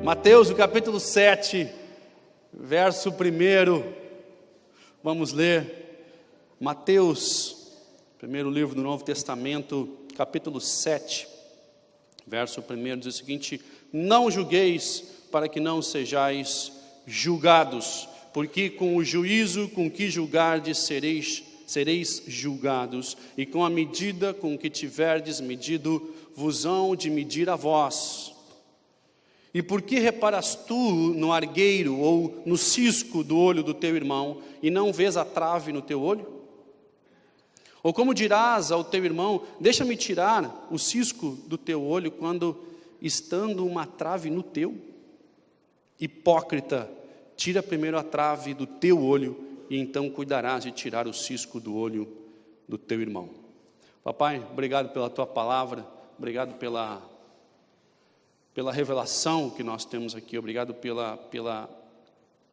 Mateus, o capítulo 7, verso 1, vamos ler. Mateus, primeiro livro do Novo Testamento, capítulo 7, verso 1, diz o seguinte: não julgueis para que não sejais julgados, porque com o juízo com que julgardes sereis julgados, e com a medida com que tiverdes medido, vos hão de medir a vós. E por que reparas tu no argueiro ou no cisco do olho do teu irmão, e não vês a trave no teu olho? Ou como dirás ao teu irmão: deixa-me tirar o cisco do teu olho, quando estando uma trave no teu? Hipócrita, tira primeiro a trave do teu olho, e então cuidarás de tirar o cisco do olho do teu irmão. Papai, obrigado pela tua palavra, obrigado pela revelação que nós temos aqui, obrigado pela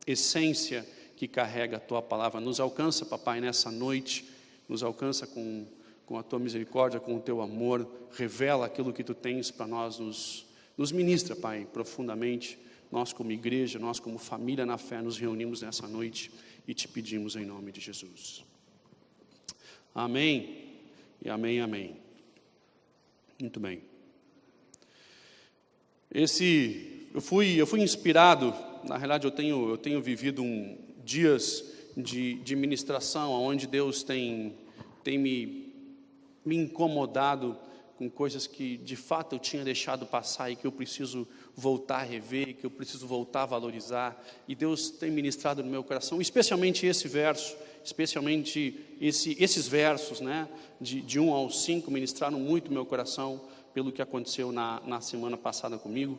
essência que carrega a tua palavra. Nos alcança, papai, nessa noite, nos alcança com a tua misericórdia, com o teu amor, revela aquilo que tu tens para nós, nos ministra, pai, profundamente. Nós como igreja, nós como família na fé, nos reunimos nessa noite e te pedimos em nome de Jesus. Amém e amém, amém. Muito bem. Eu fui inspirado, na realidade eu tenho vivido dias de ministração, onde Deus tem me incomodado com coisas que de fato eu tinha deixado passar e que eu preciso voltar a rever, que eu preciso voltar a valorizar, e Deus tem ministrado no meu coração, especialmente esse verso, especialmente esses versos, né, de 1 ao 5, ministraram muito no meu coração, pelo que aconteceu na semana passada comigo,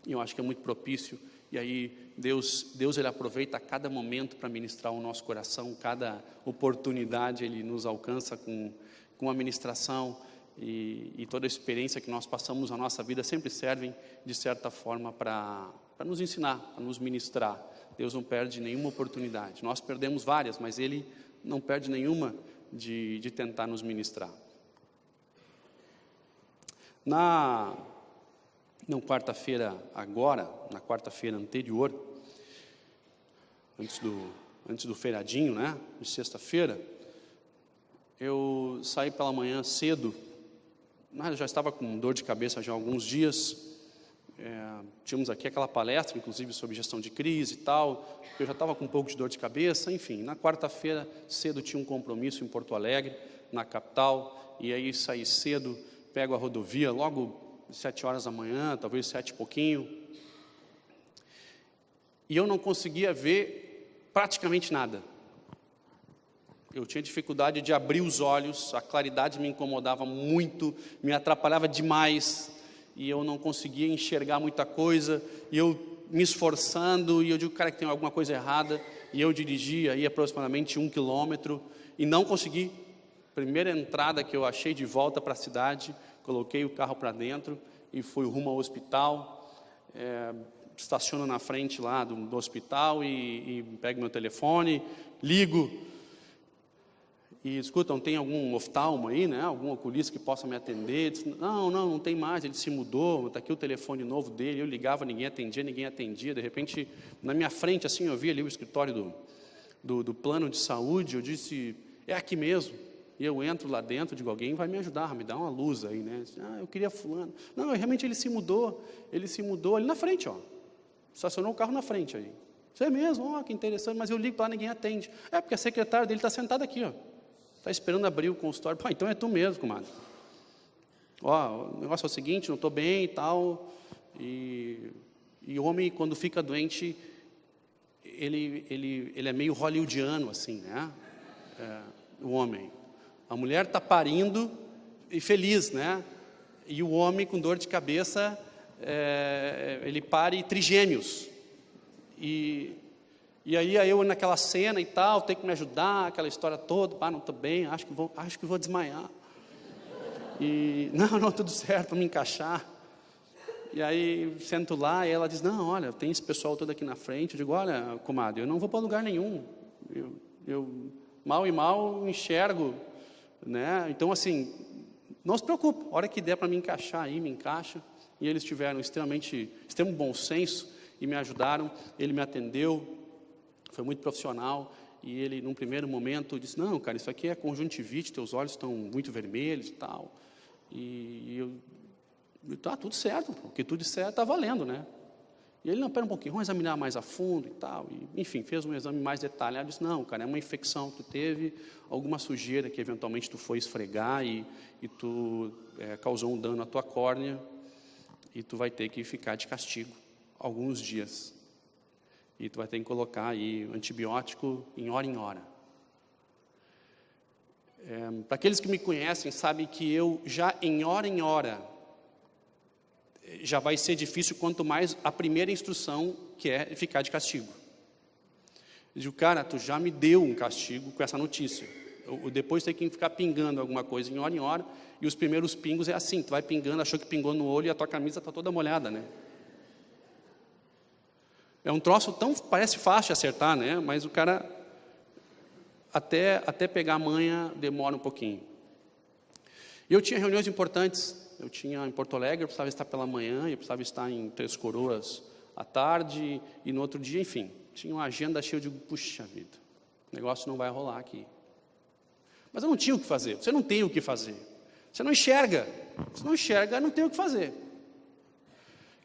e eu acho que é muito propício, e aí Deus ele aproveita cada momento para ministrar o nosso coração, cada oportunidade Ele nos alcança com a ministração, e toda a experiência que nós passamos na nossa vida sempre servem, de certa forma, para nos ensinar, para nos ministrar. Deus não perde nenhuma oportunidade, nós perdemos várias, mas Ele não perde nenhuma de tentar nos ministrar. Na quarta-feira agora, na quarta-feira anterior, antes do feriadinho, né, de sexta-feira, eu saí pela manhã cedo, mas eu já estava com dor de cabeça já há alguns dias, tínhamos aqui aquela palestra, inclusive sobre gestão de crise e tal, eu já estava com um pouco de dor de cabeça, enfim, na quarta-feira cedo tinha um compromisso em Porto Alegre, na capital, e aí saí cedo, pego a rodovia, logo 7 horas da manhã, talvez 7 e pouquinho, e eu não conseguia ver praticamente nada. Eu tinha dificuldade de abrir os olhos, a claridade me incomodava muito, me atrapalhava demais, e eu não conseguia enxergar muita coisa, e eu me esforçando, e eu digo, cara, que tem alguma coisa errada, e eu dirigi aí aproximadamente 1 quilômetro, e não consegui. Primeira entrada que eu achei de volta para a cidade, coloquei o carro para dentro e fui rumo ao hospital, estaciono na frente lá do hospital e pego meu telefone, ligo e escutam, tem algum oftalmo aí, né? Algum oculista que possa me atender? Diz, não tem mais, ele se mudou, está aqui o telefone novo dele. Eu ligava, ninguém atendia, de repente na minha frente assim eu vi ali o escritório do plano de saúde, eu disse, é aqui mesmo. E eu entro lá dentro, digo, alguém vai me ajudar, me dá uma luz aí, né? Eu queria fulano. Não, realmente ele se mudou ali na frente, ó. Estacionou o carro na frente aí. Isso é mesmo, ó, que interessante, mas eu ligo para lá, ninguém atende. Porque a secretária dele está sentada aqui, ó. Está esperando abrir o consultório. Pô, então é tu mesmo, comadre. Ó, o negócio é o seguinte, não estou bem e tal. E o homem, quando fica doente, ele é meio hollywoodiano, assim, né? O homem. A mulher está parindo e feliz, né? E o homem com dor de cabeça, ele pare trigêmeos. E aí eu naquela cena e tal, tem que me ajudar, aquela história toda, não estou bem, acho que vou desmaiar. E, não, tudo certo, vamos me encaixar. E aí sento lá e ela diz, não, olha, tem esse pessoal todo aqui na frente. Eu digo, olha, comadre, eu não vou para lugar nenhum. Eu mal e mal enxergo né? Então, assim, não se preocupe, a hora que der para me encaixar aí, me encaixa. E eles tiveram extremo bom senso e me ajudaram. Ele me atendeu, foi muito profissional. E ele, num primeiro momento, disse: não, cara, isso aqui é conjuntivite, teus olhos estão muito vermelhos e tal. E eu, tá tudo certo, o que tu disser está valendo, né? E ele: não, pera um pouquinho, vamos examinar mais a fundo e tal. E, enfim, fez um exame mais detalhado. Disse: não, cara, é uma infecção que tu teve, alguma sujeira que eventualmente tu foi esfregar e tu causou um dano à tua córnea, e tu vai ter que ficar de castigo alguns dias. E tu vai ter que colocar aí antibiótico em hora. Para aqueles que me conhecem, sabem que eu já em hora, já vai ser difícil, quanto mais a primeira instrução, que é ficar de castigo. Eu digo: cara, tu já me deu um castigo com essa notícia. Depois tem que ficar pingando alguma coisa em hora, e os primeiros pingos é assim, tu vai pingando, achou que pingou no olho e a tua camisa está toda molhada, né? É um troço tão, parece fácil de acertar, né? Mas o cara, até pegar a manha, demora um pouquinho. E eu tinha reuniões importantes. Eu tinha em Porto Alegre, eu precisava estar pela manhã, eu precisava estar em Três Coroas à tarde, e no outro dia, enfim, tinha uma agenda cheia. Eu digo: puxa vida, o negócio não vai rolar aqui. Mas eu não tinha o que fazer. Você não tem o que fazer. Você não enxerga. Você não enxerga, não tem o que fazer.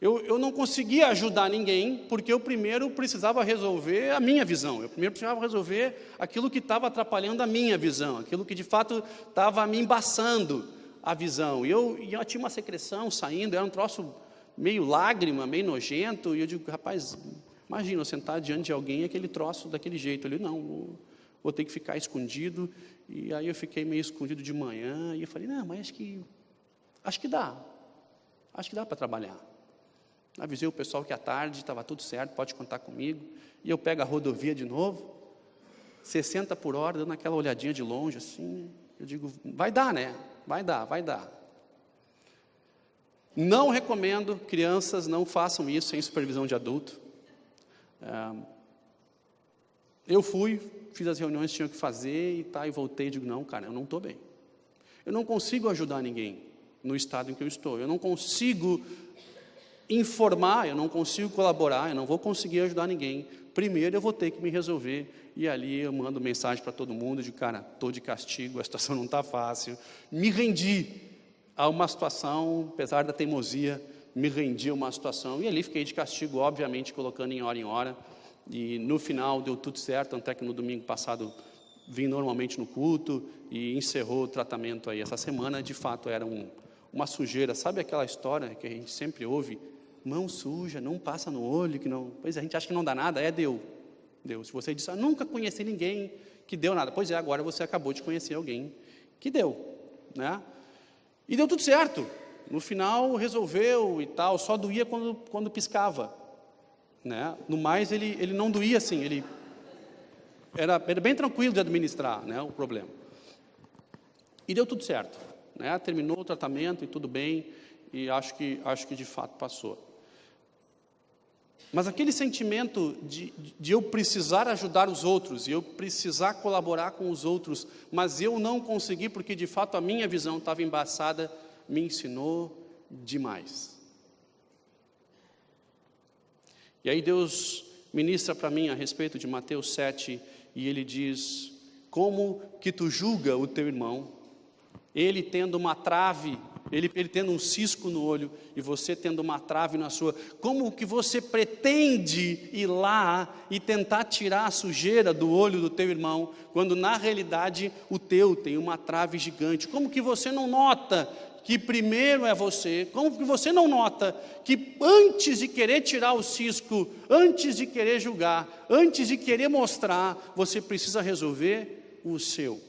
Eu não conseguia ajudar ninguém, porque eu primeiro precisava resolver a minha visão. Eu primeiro precisava resolver aquilo que estava atrapalhando a minha visão, aquilo que de fato estava me embaçando a visão. E eu tinha uma secreção saindo, era um troço meio lágrima, meio nojento. E eu digo: rapaz, imagina eu sentar diante de alguém aquele troço daquele jeito. Ele: não, vou ter que ficar escondido. E aí eu fiquei meio escondido de manhã. E eu falei: não, mas acho que dá para trabalhar. Avisei o pessoal que à tarde estava tudo certo, pode contar comigo. E eu pego a rodovia de novo, 60 por hora, dando aquela olhadinha de longe assim. Eu digo: vai dar, né? Vai dar. Não recomendo, crianças, não façam isso sem supervisão de adulto. Eu fiz as reuniões que tinha que fazer e voltei e digo: não, cara, eu não estou bem. Eu não consigo ajudar ninguém no estado em que eu estou. Eu não consigo informar, eu não consigo colaborar, eu não vou conseguir ajudar ninguém. Primeiro eu vou ter que me resolver. E ali eu mando mensagem para todo mundo de: cara, estou de castigo, a situação não está fácil. Me rendi a uma situação, apesar da teimosia, me rendi a uma situação. E ali fiquei de castigo, obviamente, colocando em hora. E no final deu tudo certo, até que no domingo passado vim normalmente no culto e encerrou o tratamento aí essa semana. De fato era uma sujeira. Sabe aquela história que a gente sempre ouve? Mão suja, não passa no olho, que não... Pois é, a gente acha que não dá nada, deu. Se você disse: nunca conheci ninguém que deu nada. Pois é, agora você acabou de conhecer alguém que deu, né? E deu tudo certo. No final resolveu e tal, só doía quando piscava, né? No mais ele não doía assim, ele era bem tranquilo de administrar, né, o problema. E deu tudo certo, né? Terminou o tratamento e tudo bem, e acho que de fato passou. Mas aquele sentimento de eu precisar ajudar os outros, e eu precisar colaborar com os outros, mas eu não consegui porque de fato a minha visão estava embaçada, me ensinou demais. E aí Deus ministra para mim a respeito de Mateus 7, e Ele diz: como que tu julga o teu irmão, ele tendo uma trave, ele tendo um cisco no olho, e você tendo uma trave na sua, como que você pretende ir lá e tentar tirar a sujeira do olho do teu irmão, quando na realidade o teu tem uma trave gigante? Como que você não nota que primeiro é você? Como que você não nota que antes de querer tirar o cisco, antes de querer julgar, antes de querer mostrar, você precisa resolver o seu?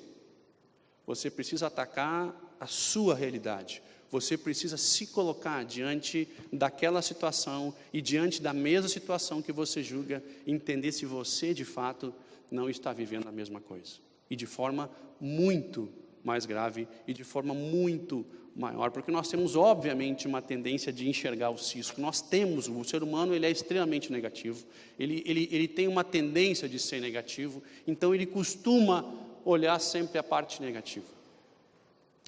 Você precisa atacar a sua realidade. Você precisa se colocar diante daquela situação e diante da mesma situação que você julga, entender se você de fato não está vivendo a mesma coisa. E de forma muito mais grave e de forma muito maior, porque nós temos obviamente uma tendência de enxergar o cisco. Nós temos, o ser humano ele é extremamente negativo, ele tem uma tendência de ser negativo, então ele costuma olhar sempre a parte negativa.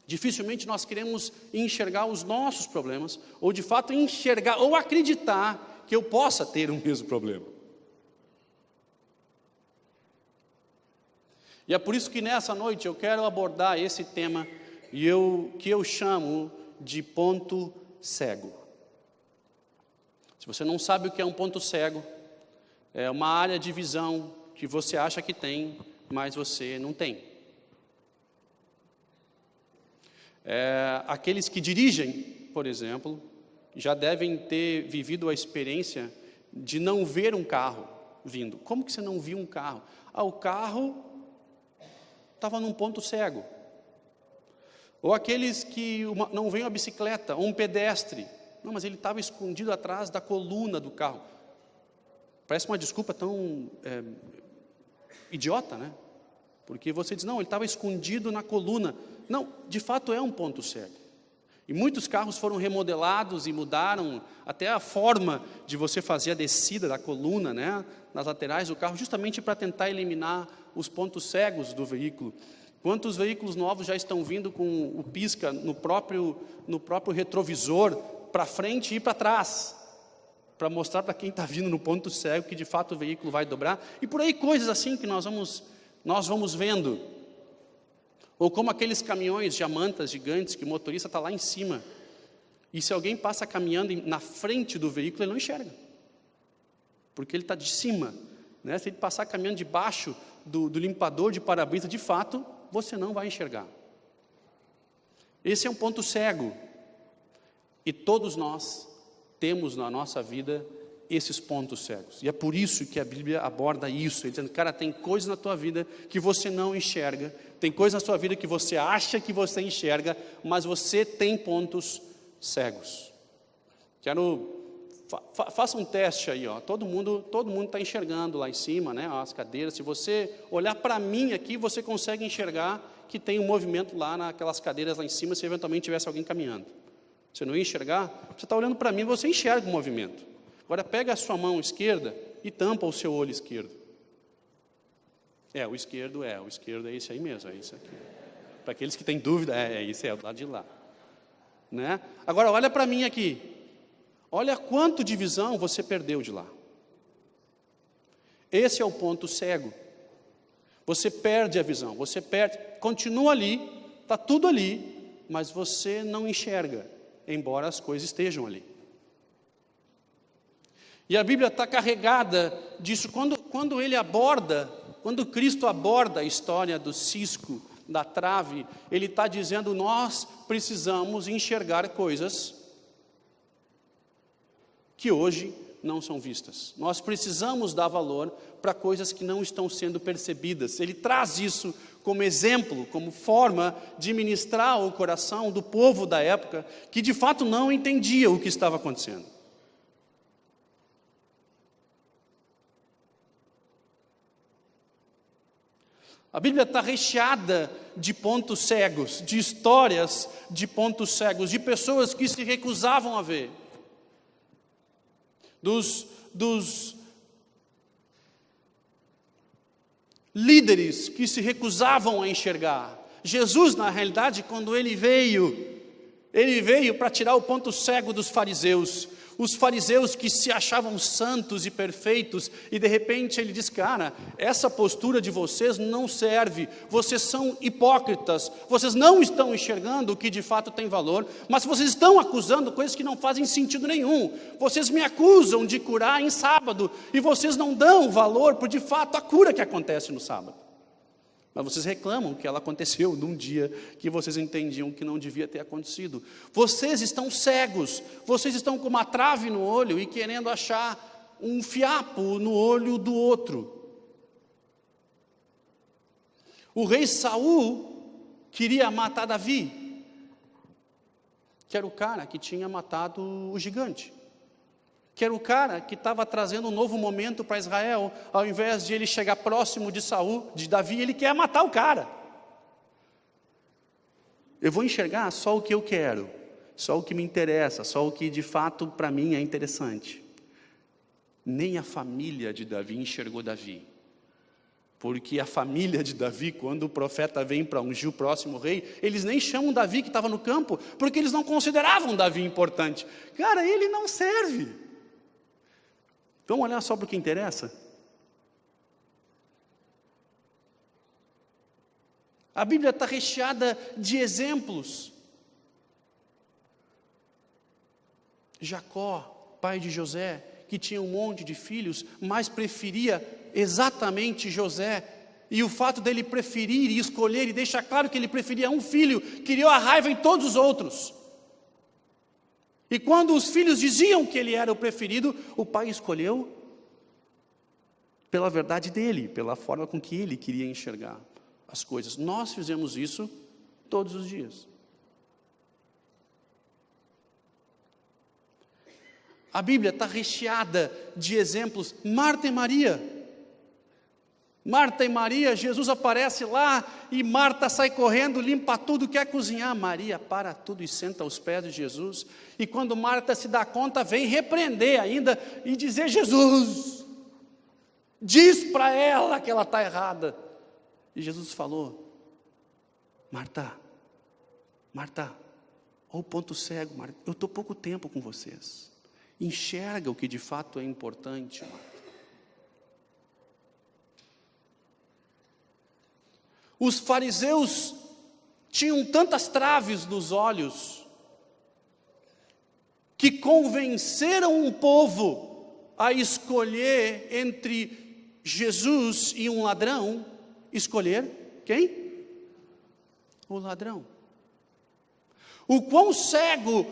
Dificilmente nós queremos enxergar os nossos problemas, ou de fato enxergar, ou acreditar que eu possa ter o mesmo problema. E é por isso que nessa noite eu quero abordar esse tema que eu chamo de ponto cego. Se você não sabe o que é um ponto cego, é uma área de visão que você acha que tem, mas você não tem. Aqueles que dirigem, por exemplo, já devem ter vivido a experiência de não ver um carro vindo. Como que você não viu um carro? O carro estava num ponto cego. Ou aqueles que não veem a bicicleta, ou um pedestre. Não, mas ele estava escondido atrás da coluna do carro. Parece uma desculpa tão idiota, né? Porque você diz, não, ele estava escondido na coluna. Não, de fato é um ponto cego. E muitos carros foram remodelados e mudaram até a forma de você fazer a descida da coluna, né, nas laterais do carro, justamente para tentar eliminar os pontos cegos do veículo. Quantos veículos novos já estão vindo com o pisca no próprio retrovisor, para frente e para trás, para mostrar para quem está vindo no ponto cego que de fato o veículo vai dobrar, e por aí coisas assim que nós vamos vendo. Ou como aqueles caminhões diamantas gigantes que o motorista está lá em cima, e se alguém passa caminhando na frente do veículo, ele não enxerga, porque ele está de cima, né? Se ele passar caminhando debaixo do limpador de para-brisa, de fato, você não vai enxergar. Esse é um ponto cego, e todos nós temos na nossa vida esses pontos cegos, e é por isso que a Bíblia aborda isso, dizendo, cara, tem coisas na tua vida que você não enxerga, tem coisas na sua vida que você acha que você enxerga, mas você tem pontos cegos. Faça um teste aí, ó. Todo mundo está enxergando lá em cima, né, as cadeiras. Se você olhar para mim aqui, você consegue enxergar que tem um movimento lá naquelas cadeiras lá em cima, se eventualmente tivesse alguém caminhando. Você não ia enxergar? Você está olhando para mim, você enxerga o movimento. Agora pega a sua mão esquerda e tampa o seu olho esquerdo. O esquerdo é esse aí mesmo, é esse aqui. Para aqueles que têm dúvida, esse é o lado de lá. Né? Agora olha para mim aqui. Olha quanto de visão você perdeu de lá. Esse é o ponto cego. Você perde a visão, continua ali, está tudo ali, mas você não enxerga, embora as coisas estejam ali. E a Bíblia está carregada disso. Quando Cristo aborda a história do cisco, da trave, Ele está dizendo, nós precisamos enxergar coisas que hoje não são vistas. Nós precisamos dar valor para coisas que não estão sendo percebidas. Ele traz isso como exemplo, como forma de ministrar o coração do povo da época, que de fato não entendia o que estava acontecendo. A Bíblia está recheada de pontos cegos, de histórias de pontos cegos, de pessoas que se recusavam a ver. Dos líderes que se recusavam a enxergar. Jesus, na realidade, quando ele veio para tirar o ponto cego dos fariseus. Os fariseus que se achavam santos e perfeitos, e de repente ele diz, cara, essa postura de vocês não serve, vocês são hipócritas, vocês não estão enxergando o que de fato tem valor, mas vocês estão acusando coisas que não fazem sentido nenhum. Vocês me acusam de curar em sábado, e vocês não dão valor por de fato a cura que acontece no sábado. Mas vocês reclamam que ela aconteceu num dia que vocês entendiam que não devia ter acontecido. Vocês estão cegos, vocês estão com uma trave no olho e querendo achar um fiapo no olho do outro. O rei Saul queria matar Davi, que era o cara que tinha matado o gigante. Que era o cara que estava trazendo um novo momento para Israel, ao invés de ele chegar próximo de Saul, de Davi, ele quer matar o cara. Eu vou enxergar só o que eu quero, só o que me interessa, só o que de fato para mim é interessante. Nem a família de Davi enxergou Davi. Porque a família de Davi, quando o profeta vem para ungir o próximo rei, eles nem chamam Davi que estava no campo, porque eles não consideravam Davi importante. Cara, ele não serve. Vamos olhar só para o que interessa? A Bíblia está recheada de exemplos. Jacó, pai de José, que tinha um monte de filhos, mas preferia exatamente José, e o fato dele preferir e escolher, e deixar claro que ele preferia um filho, criou a raiva em todos os outros. E quando os filhos diziam que ele era o preferido, o pai escolheu pela verdade dele, pela forma com que ele queria enxergar as coisas. Nós fizemos isso todos os dias. A Bíblia está recheada de exemplos. Marta e Maria, Jesus aparece lá e Marta sai correndo, limpa tudo, quer cozinhar. Maria para tudo e senta aos pés de Jesus. E quando Marta se dá conta, vem repreender ainda e dizer: Jesus, diz para ela que ela está errada. E Jesus falou: Marta, olha o ponto cego, Marta, eu estou pouco tempo com vocês. Enxerga o que de fato é importante, Marta. Os fariseus tinham tantas traves nos olhos que convenceram um povo a escolher entre Jesus e um ladrão. Escolher quem? O ladrão. O quão cego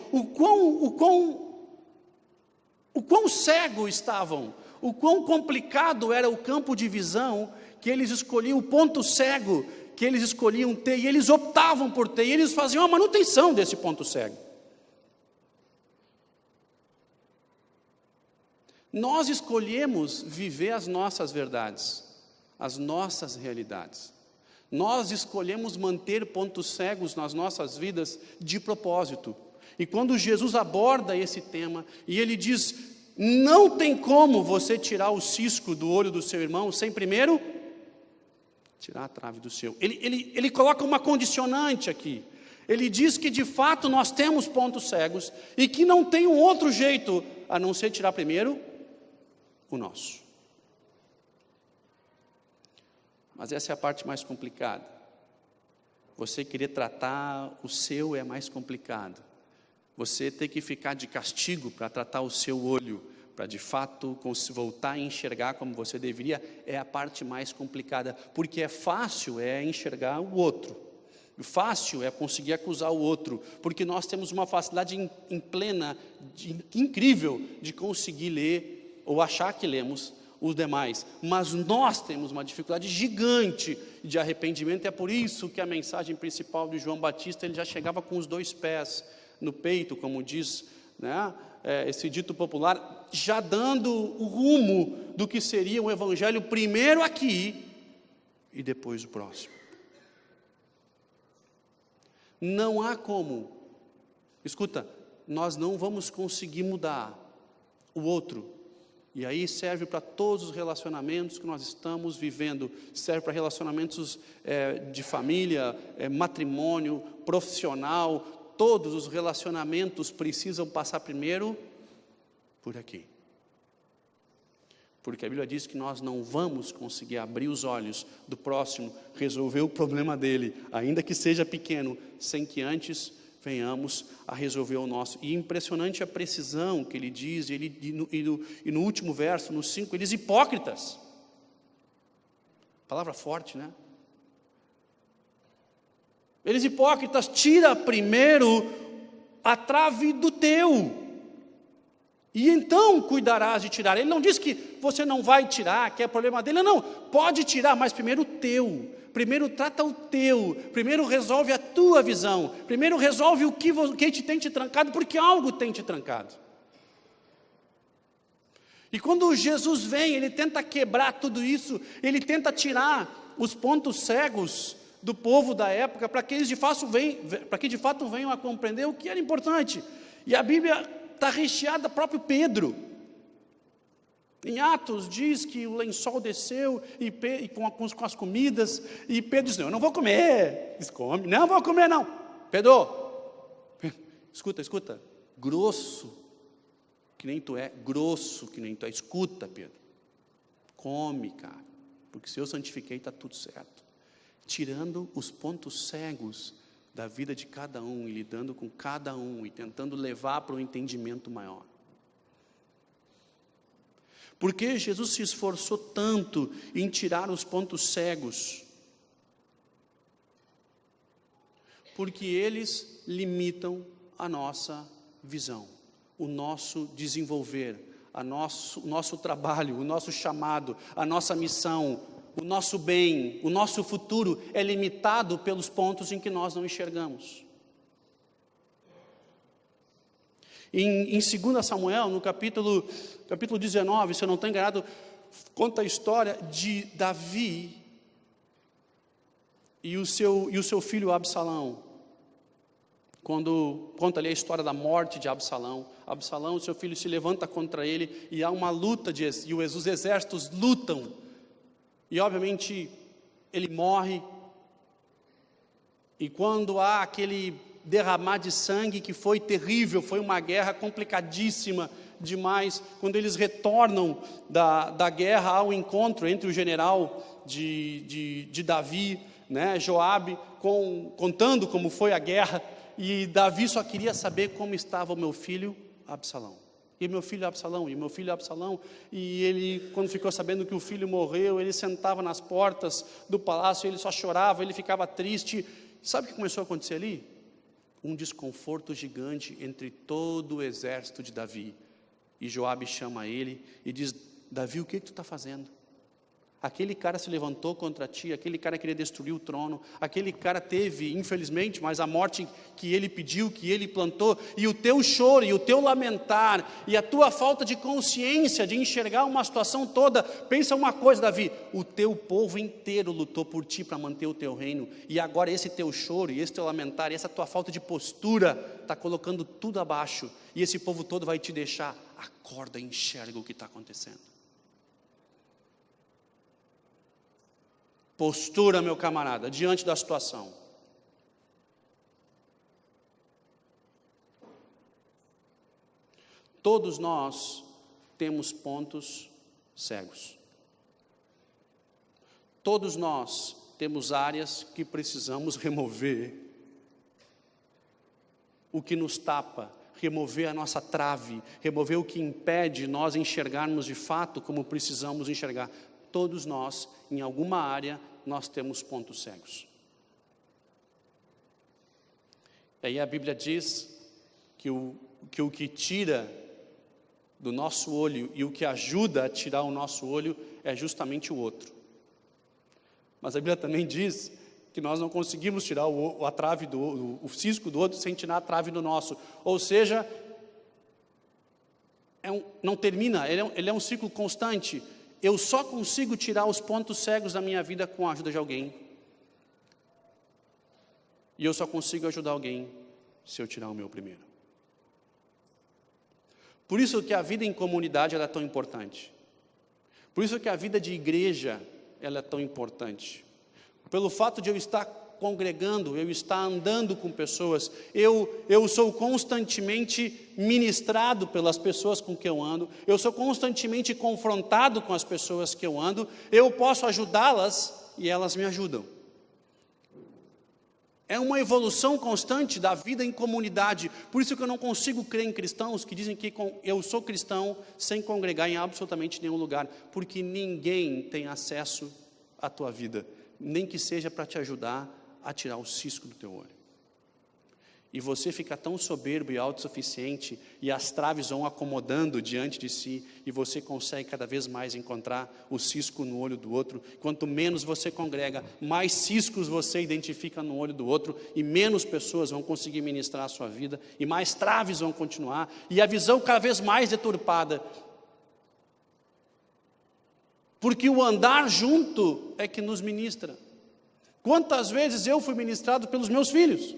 estavam, o quão complicado era o campo de visão, que eles escolhiam o ponto cego, que eles escolhiam ter, e eles optavam por ter, e eles faziam a manutenção desse ponto cego. Nós escolhemos viver as nossas verdades, as nossas realidades. Nós escolhemos manter pontos cegos nas nossas vidas de propósito. E quando Jesus aborda esse tema, e ele diz: não tem como você tirar o cisco do olho do seu irmão sem primeiro tirar a trave do seu. Ele coloca uma condicionante aqui. Ele diz que de fato nós temos pontos cegos e que não tem um outro jeito a não ser tirar primeiro o nosso. Mas essa é a parte mais complicada. Você querer tratar o seu é mais complicado. Você ter que ficar de castigo para tratar o seu olho, para de fato voltar a enxergar como você deveria, é a parte mais complicada, porque é fácil enxergar o outro, fácil é conseguir acusar o outro, porque nós temos uma facilidade incrível de conseguir ler, ou achar que lemos, os demais, mas nós temos uma dificuldade gigante de arrependimento. É por isso que a mensagem principal de João Batista, ele já chegava com os 2 pés no peito, como diz, né, esse dito popular, já dando o rumo do que seria o evangelho, primeiro aqui e depois o próximo. Não há como, escuta, nós não vamos conseguir mudar o outro. E aí serve para todos os relacionamentos que nós estamos vivendo, serve para relacionamentos de família, matrimônio, profissional. Todos os relacionamentos precisam passar primeiro por aqui. Porque a Bíblia diz que nós não vamos conseguir abrir os olhos do próximo, resolver o problema dele, ainda que seja pequeno, sem que antes venhamos a resolver o nosso. E impressionante a precisão que ele diz, e no último verso, no 5, ele diz: hipócritas. Palavra forte, né? Eles hipócritas, tira primeiro a trave do teu, e então cuidarás de tirar. Ele não diz que você não vai tirar, que é problema dele, não, pode tirar, mas primeiro o teu, primeiro trata o teu, primeiro resolve a tua visão, primeiro resolve o que tem te trancado, porque algo tem te trancado. E quando Jesus vem, ele tenta quebrar tudo isso, ele tenta tirar os pontos cegos do povo da época, para que eles de fato venham a compreender o que era importante. E a Bíblia está recheada, próprio Pedro Em Atos diz que o lençol desceu com as comidas, e Pedro diz, não, eu não vou comer. Eles comem, não vou comer não. Pedro, escuta, grosso que nem tu é, grosso que nem tu é, escuta, Pedro, come, cara, porque se eu santifiquei, está tudo certo. Tirando os pontos cegos da vida de cada um, e lidando com cada um, e tentando levar para um entendimento maior. Porque Jesus se esforçou tanto em tirar os pontos cegos? Porque eles limitam a nossa visão, o nosso desenvolver, o nosso trabalho, o nosso chamado, a nossa missão, o nosso bem, o nosso futuro é limitado pelos pontos em que nós não enxergamos. Em 2 Samuel, no capítulo 19, se eu não estou enganado, conta a história de Davi e o seu filho Absalão. Quando conta ali a história da morte de Absalão, seu filho se levanta contra ele, e há uma luta, e os exércitos lutam, e obviamente ele morre, e quando há aquele derramar de sangue que foi terrível, foi uma guerra complicadíssima demais, quando eles retornam da guerra ao encontro entre o general de Davi, né, Joabe, contando como foi a guerra, e Davi só queria saber como estava o meu filho Absalão. E meu filho Absalão, e ele, quando ficou sabendo que o filho morreu, ele sentava nas portas do palácio, ele só chorava, ele ficava triste. Sabe o que começou a acontecer ali? Um desconforto gigante entre todo o exército de Davi. E Joabe chama ele e diz, Davi, o que tu está fazendo? Aquele cara se levantou contra ti, aquele cara queria destruir o trono, aquele cara teve, infelizmente, mas a morte que ele pediu, que ele plantou, e o teu choro, e o teu lamentar, e a tua falta de consciência, de enxergar uma situação toda. Pensa uma coisa, Davi, o teu povo inteiro lutou por ti para manter o teu reino, e agora esse teu choro, e esse teu lamentar, e essa tua falta de postura, está colocando tudo abaixo, e esse povo todo vai te deixar. Acorda e enxerga o que está acontecendo. Postura, meu camarada, diante da situação. Todos nós temos pontos cegos. Todos nós temos áreas que precisamos remover. O que nos tapa, remover a nossa trave, remover o que impede nós enxergarmos de fato como precisamos enxergar. Todos nós, em alguma área, nós temos pontos cegos. E aí a Bíblia diz que o que tira do nosso olho e o que ajuda a tirar o nosso olho é justamente o outro. Mas a Bíblia também diz que nós não conseguimos tirar a trave o cisco do outro sem tirar a trave do nosso. Ou seja, não termina, ele é um ciclo constante. Eu só consigo tirar os pontos cegos da minha vida com a ajuda de alguém. E eu só consigo ajudar alguém se eu tirar o meu primeiro. Por isso que a vida em comunidade ela é tão importante. Por isso que a vida de igreja ela é tão importante. Pelo fato de eu estar congregando, eu estar andando com pessoas, eu sou constantemente ministrado pelas pessoas com que eu ando, eu sou constantemente confrontado com as pessoas que eu ando, eu posso ajudá-las e elas me ajudam. É uma evolução constante da vida em comunidade. Por isso que eu não consigo crer em cristãos que dizem que eu sou cristão sem congregar em absolutamente nenhum lugar, porque ninguém tem acesso à tua vida, nem que seja para te ajudar a tirar o cisco do teu olho. E você fica tão soberbo e autossuficiente, e as traves vão acomodando diante de si, e você consegue cada vez mais encontrar o cisco no olho do outro. Quanto menos você congrega, mais ciscos você identifica no olho do outro, e menos pessoas vão conseguir ministrar a sua vida, e mais traves vão continuar, e a visão cada vez mais deturpada. Porque o andar junto é que nos ministra. Quantas vezes eu fui ministrado pelos meus filhos?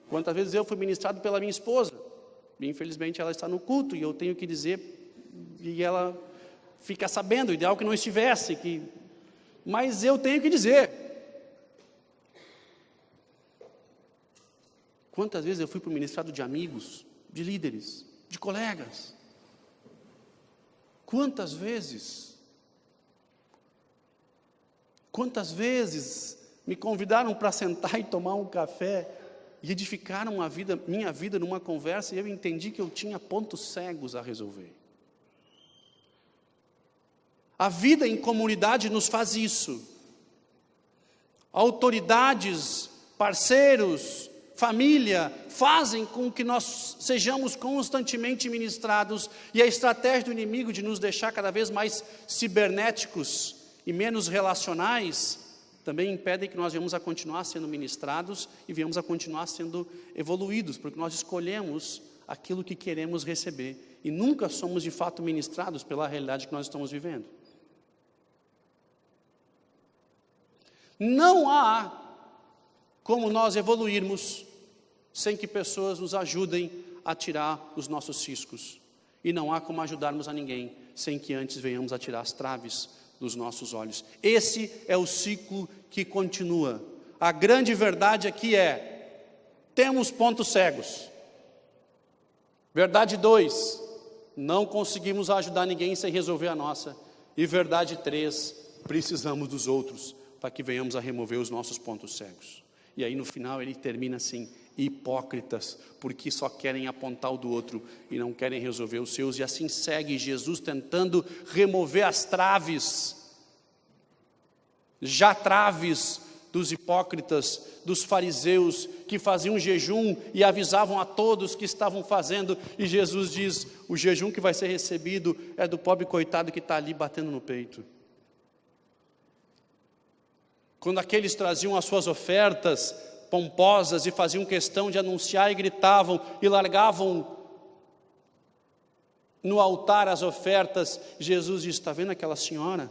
Quantas vezes eu fui ministrado pela minha esposa? Infelizmente ela está no culto e eu tenho que dizer, e ela fica sabendo, o ideal que não estivesse, mas eu tenho que dizer. Quantas vezes eu fui para o ministrado de amigos, de líderes, de colegas? Quantas vezes me convidaram para sentar e tomar um café e edificaram minha vida numa conversa, e eu entendi que eu tinha pontos cegos a resolver. A vida em comunidade nos faz isso. Autoridades, parceiros, família, fazem com que nós sejamos constantemente ministrados, e a estratégia do inimigo de nos deixar cada vez mais cibernéticos e menos relacionais, também impedem que nós venhamos a continuar sendo ministrados e venhamos a continuar sendo evoluídos, porque nós escolhemos aquilo que queremos receber, e nunca somos de fato ministrados pela realidade que nós estamos vivendo. Não há como nós evoluirmos sem que pessoas nos ajudem a tirar os nossos ciscos. E não há como ajudarmos a ninguém sem que antes venhamos a tirar as traves dos nossos olhos. Esse é o ciclo que continua. A grande verdade aqui é: temos pontos cegos. Verdade 2, não conseguimos ajudar ninguém sem resolver a nossa. E verdade 3, precisamos dos outros para que venhamos a remover os nossos pontos cegos. E aí no final ele termina assim: hipócritas, porque só querem apontar o do outro e não querem resolver os seus. E assim segue Jesus tentando remover as traves, dos hipócritas, dos fariseus, que faziam jejum e avisavam a todos que estavam fazendo. E Jesus diz: o jejum que vai ser recebido é do pobre coitado que está ali batendo no peito. Quando aqueles traziam as suas ofertas pomposas e faziam questão de anunciar e gritavam e largavam no altar as ofertas, Jesus diz: está vendo aquela senhora?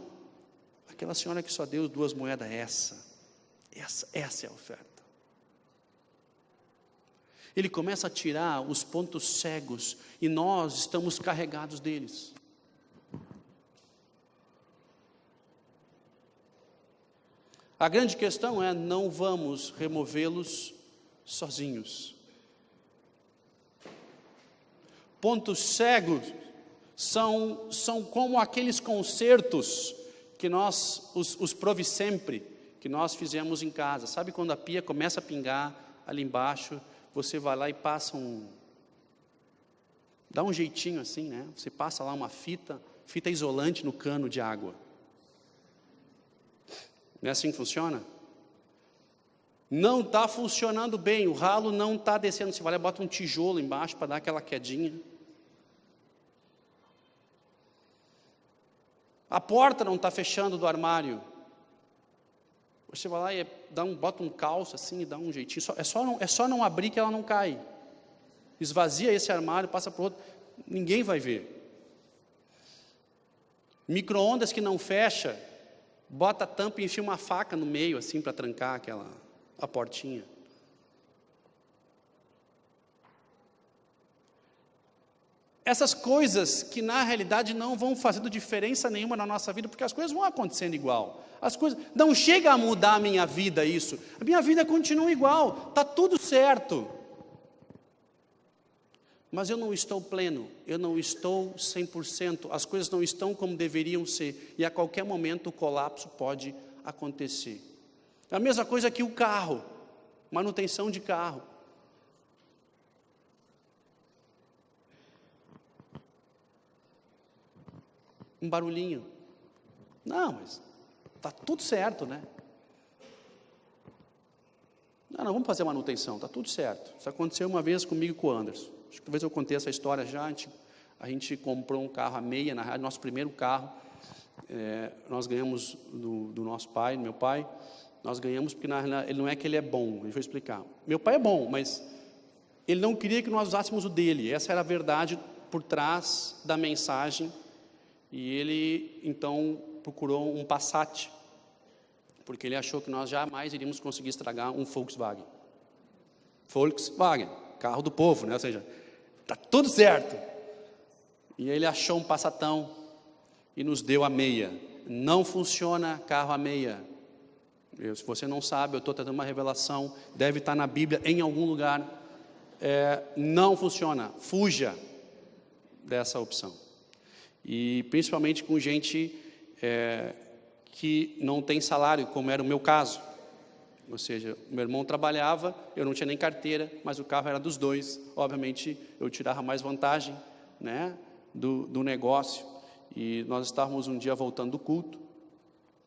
Aquela senhora que só deu 2 moedas, essa é a oferta. Ele começa a tirar os pontos cegos e nós estamos carregados deles. A grande questão é: não vamos removê-los sozinhos. Pontos cegos são como aqueles concertos que nós, os Prove Sempre, que nós fizemos em casa. Sabe quando a pia começa a pingar ali embaixo, você vai lá e passa dá um jeitinho assim, né? Você passa lá uma fita isolante no cano de água. Não é assim que funciona? Não está funcionando bem, o ralo não está descendo. Você vai lá e bota um tijolo embaixo para dar aquela quedinha. A porta não está fechando do armário. Você vai lá e bota um calço assim e dá um jeitinho. É só não abrir que ela não cai. Esvazia esse armário, passa para o outro, ninguém vai ver. Micro-ondas que não fecha, bota a tampa e enfia uma faca no meio assim para trancar a portinha. Essas coisas que na realidade não vão fazendo diferença nenhuma na nossa vida, porque as coisas vão acontecendo igual. As coisas não chega a mudar a minha vida isso. A minha vida continua igual, está tudo certo. Mas eu não estou pleno, eu não estou 100%, as coisas não estão como deveriam ser, e a qualquer momento o colapso pode acontecer. É a mesma coisa que o carro, manutenção de carro. Um barulhinho. Não, mas está tudo certo, né? Não, vamos fazer manutenção, está tudo certo. Isso aconteceu uma vez comigo e com o Anderson. Acho que talvez eu contei essa história já. A gente comprou um carro a meia, na realidade, nosso primeiro carro. Nós ganhamos do nosso pai, do meu pai. Nós ganhamos porque na realidade, ele não é que ele é bom, deixa eu explicar. Meu pai é bom, mas ele não queria que nós usássemos o dele. Essa era a verdade por trás da mensagem. E ele, então, procurou um Passat, porque ele achou que nós jamais iríamos conseguir estragar um Volkswagen. Volkswagen, carro do povo, né? Ou seja, está tudo certo. E ele achou um Passatão, e nos deu a meia. Não funciona carro a meia. Se você não sabe, eu estou trazendo uma revelação, deve estar na Bíblia em algum lugar. Não funciona, fuja dessa opção. E principalmente com gente que não tem salário, como era o meu caso. Ou seja, meu irmão trabalhava, eu não tinha nem carteira, mas o carro era dos dois. Obviamente, eu tirava mais vantagem, né, do negócio. E nós estávamos um dia voltando do culto,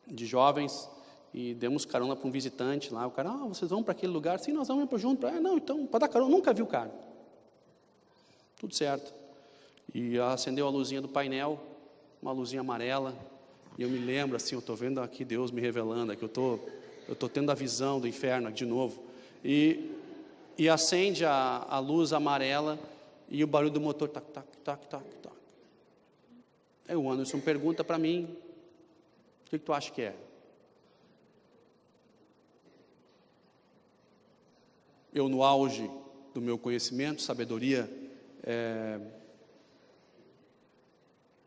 de jovens, e demos carona para um visitante lá. O cara, vocês vão para aquele lugar? Sim, nós vamos para junto. Não, então, para dar carona. Nunca vi o cara. Tudo certo. E acendeu a luzinha do painel, uma luzinha amarela. E eu me lembro, assim, eu estou vendo aqui Deus me revelando, aqui eu estou tendo a visão do inferno de novo. E acende a luz amarela e o barulho do motor, tac, tac, tac, tac, tac. Aí o Anderson pergunta para mim, o que tu acha que é? Eu, no auge do meu conhecimento, sabedoria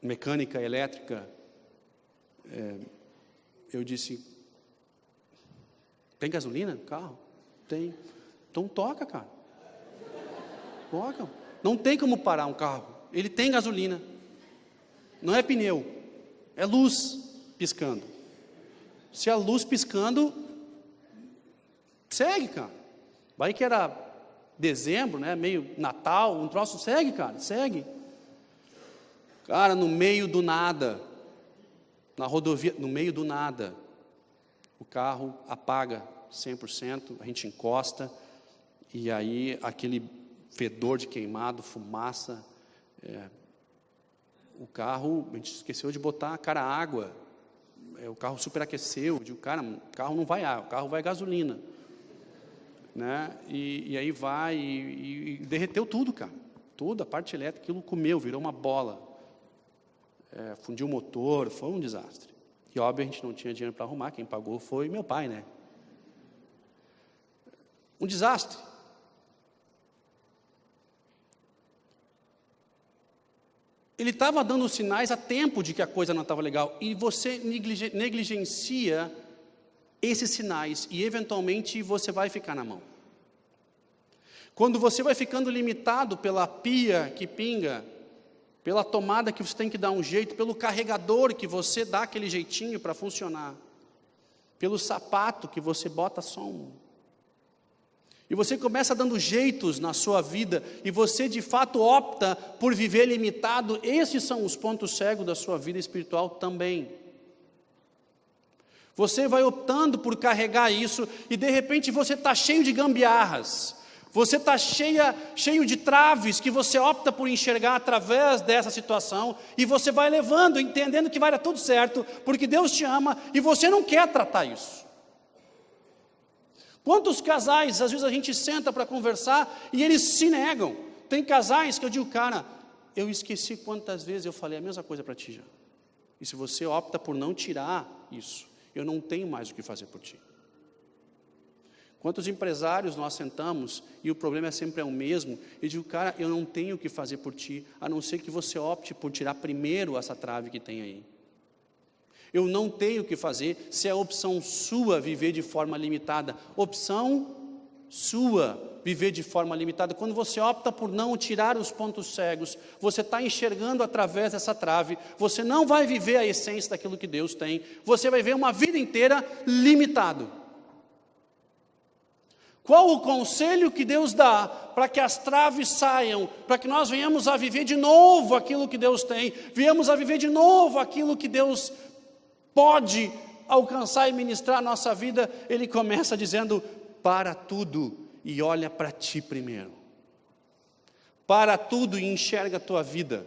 mecânica, elétrica, eu disse, tem gasolina no carro? Tem. Então toca, cara. Toca. Não tem como parar um carro. Ele tem gasolina. Não é pneu. É luz piscando. Se a luz piscando, segue, cara. Vai que era dezembro, né? Meio Natal, um troço, segue, cara, segue. Cara, no meio do nada, na rodovia, no meio do nada, o carro apaga 100%, a gente encosta, e aí aquele fedor de queimado, fumaça, o carro, a gente esqueceu de botar a cara água, o carro superaqueceu, eu digo, cara, o carro não vai água, o carro vai gasolina, né? E aí vai, e derreteu tudo, cara, tudo, a parte elétrica, aquilo comeu, virou uma bola, fundiu o motor, foi um desastre. E óbvio, a gente não tinha dinheiro para arrumar, quem pagou foi meu pai, né? Um desastre. Ele estava dando sinais a tempo de que a coisa não estava legal, e você negligencia esses sinais, e eventualmente você vai ficar na mão. Quando você vai ficando limitado pela pia que pinga, pela tomada que você tem que dar um jeito, pelo carregador que você dá aquele jeitinho para funcionar, pelo sapato que você bota só um. E você começa dando jeitos na sua vida, e você de fato opta por viver limitado. Esses são os pontos cegos da sua vida espiritual também. Você vai optando por carregar isso, e de repente você está cheio de gambiarras. Você está cheio de traves que você opta por enxergar através dessa situação, e você vai levando, entendendo que vai dar tudo certo, porque Deus te ama, e você não quer tratar isso. Quantos casais, às vezes a gente senta para conversar, e eles se negam. Tem casais que eu digo, cara, eu esqueci quantas vezes eu falei a mesma coisa para ti já. E se você opta por não tirar isso, eu não tenho mais o que fazer por ti. Quantos empresários nós sentamos e o problema sempre é o mesmo, e digo, cara, eu não tenho o que fazer por ti, a não ser que você opte por tirar primeiro essa trave que tem aí. Eu não tenho o que fazer se é opção sua viver de forma limitada. Opção sua viver de forma limitada. Quando você opta por não tirar os pontos cegos, você está enxergando através dessa trave, você não vai viver a essência daquilo que Deus tem, você vai viver uma vida inteira limitado. Qual o conselho que Deus dá para que as traves saiam, para que nós venhamos a viver de novo aquilo que Deus tem, venhamos a viver de novo aquilo que Deus pode alcançar e ministrar a nossa vida? Ele começa dizendo, para tudo e olha para ti primeiro. Para tudo e enxerga a tua vida.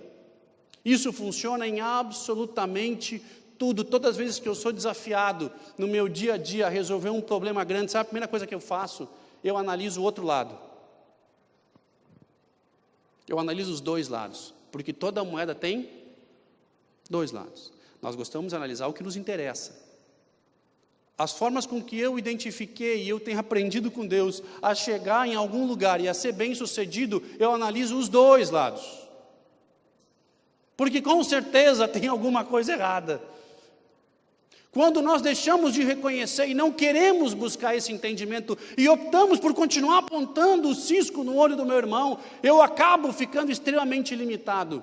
Isso funciona em absolutamente tudo. Todas as vezes que eu sou desafiado no meu dia a dia a resolver um problema grande, sabe a primeira coisa que eu faço? Eu analiso o outro lado. Eu analiso os dois lados, porque toda moeda tem dois lados. Nós gostamos de analisar o que nos interessa. As formas com que eu identifiquei e eu tenho aprendido com Deus a chegar em algum lugar e a ser bem sucedido, eu analiso os dois lados. porque com certeza tem alguma coisa errada. Quando nós deixamos de reconhecer e não queremos buscar esse entendimento e optamos por continuar apontando o cisco no olho do meu irmão, eu acabo ficando extremamente limitado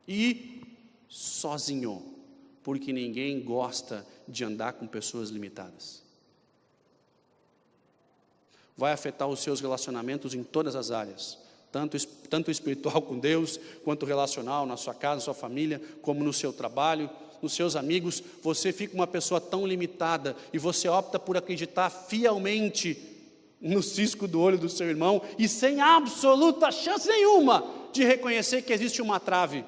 e sozinho, porque ninguém gosta de andar com pessoas limitadas. Vai afetar os seus relacionamentos em todas as áreas, tanto espiritual com Deus, quanto relacional, na sua casa, na sua família, como no seu trabalho, nos seus amigos. Você fica uma pessoa tão limitada e você opta por acreditar fielmente no cisco do olho do seu irmão e sem absoluta chance nenhuma de reconhecer que existe uma trave.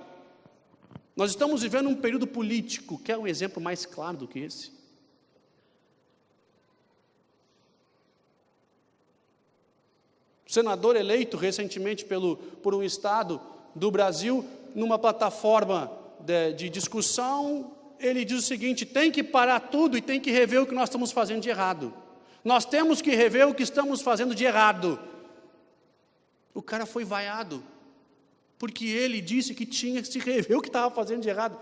Nós estamos vivendo um período político, que é um exemplo mais claro do que esse. O senador eleito recentemente por um estado do Brasil, numa plataforma de discussão, ele diz o seguinte: tem que parar tudo e tem que rever o que nós estamos fazendo de errado. Nós temos que rever o que estamos fazendo de errado. O cara foi vaiado, porque ele disse que tinha que se rever o que estava fazendo de errado.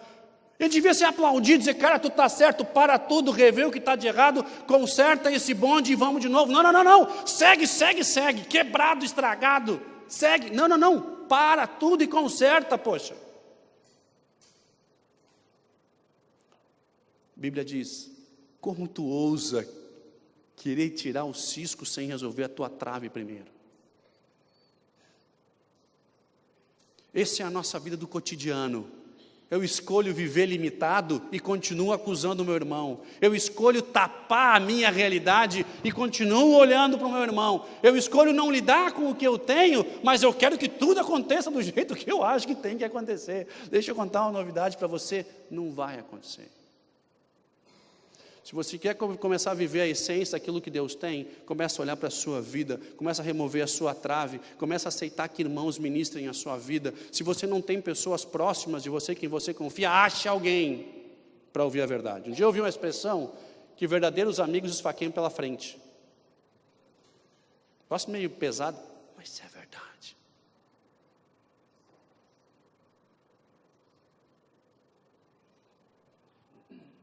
Ele devia ser aplaudido, dizer: cara, tu está certo, para tudo, rever o que está de errado, conserta esse bonde e vamos de novo. Não, segue, quebrado, estragado, segue, não, para tudo e conserta, poxa. A Bíblia diz: como tu ousa querer tirar o cisco sem resolver a tua trave primeiro? Essa é a nossa vida do cotidiano. Eu escolho viver limitado e continuo acusando o meu irmão. Eu escolho tapar a minha realidade e continuo olhando para o meu irmão. Eu escolho não lidar com o que eu tenho, mas eu quero que tudo aconteça do jeito que eu acho que tem que acontecer. Deixa eu contar uma novidade para você: não vai acontecer. Se você quer começar a viver a essência daquilo que Deus tem, começa a olhar para a sua vida, começa a remover a sua trave, começa a aceitar que irmãos ministrem a sua vida. Se você não tem pessoas próximas de você, quem você confia, ache alguém para ouvir a verdade. Um dia eu ouvi uma expressão que verdadeiros amigos esfaqueiam pela frente. Gosto meio pesado, mas isso é verdade.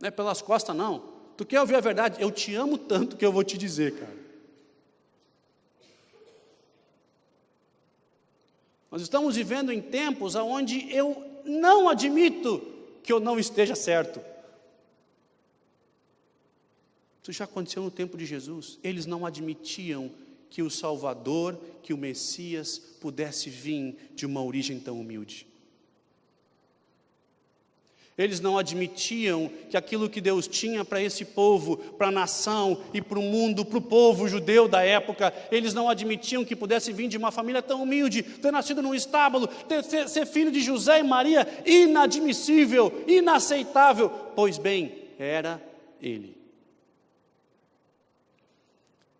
Não é pelas costas, não. Tu quer ouvir a verdade? Eu te amo tanto que eu vou te dizer, cara. Nós estamos vivendo em tempos onde eu não admito que eu não esteja certo. Isso já aconteceu no tempo de Jesus. Eles não admitiam que o Salvador, que o Messias pudesse vir de uma origem tão humilde. Eles não admitiam que aquilo que Deus tinha para esse povo, para a nação e para o mundo, para o povo judeu da época, eles não admitiam que pudesse vir de uma família tão humilde, ter nascido num estábulo, ser filho de José e Maria, inadmissível, inaceitável. Pois bem, era ele.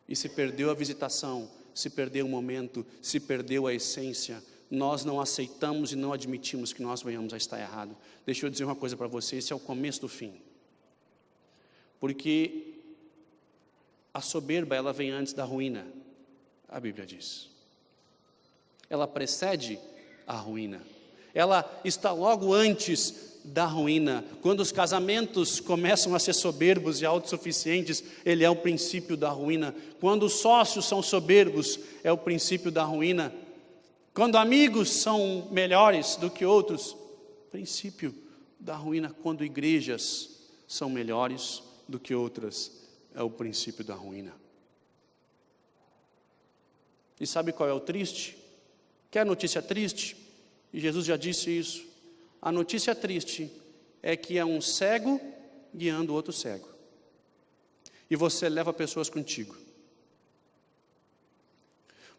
E se perdeu a visitação, se perdeu o momento, se perdeu a essência. Nós não aceitamos e não admitimos que nós venhamos a estar errado. Deixa eu dizer uma coisa para você: esse é o começo do fim. Porque a soberba, ela vem antes da ruína, a Bíblia diz. Ela precede a ruína. Ela está logo antes da ruína. Quando os casamentos começam a ser soberbos e autossuficientes, ele é o princípio da ruína. Quando os sócios são soberbos, é o princípio da ruína. Quando amigos são melhores do que outros, princípio da ruína. Quando igrejas são melhores do que outras, é o princípio da ruína. E sabe qual é o triste? Quer notícia triste? E Jesus já disse isso. A notícia triste é que é um cego guiando outro cego. E você leva pessoas contigo.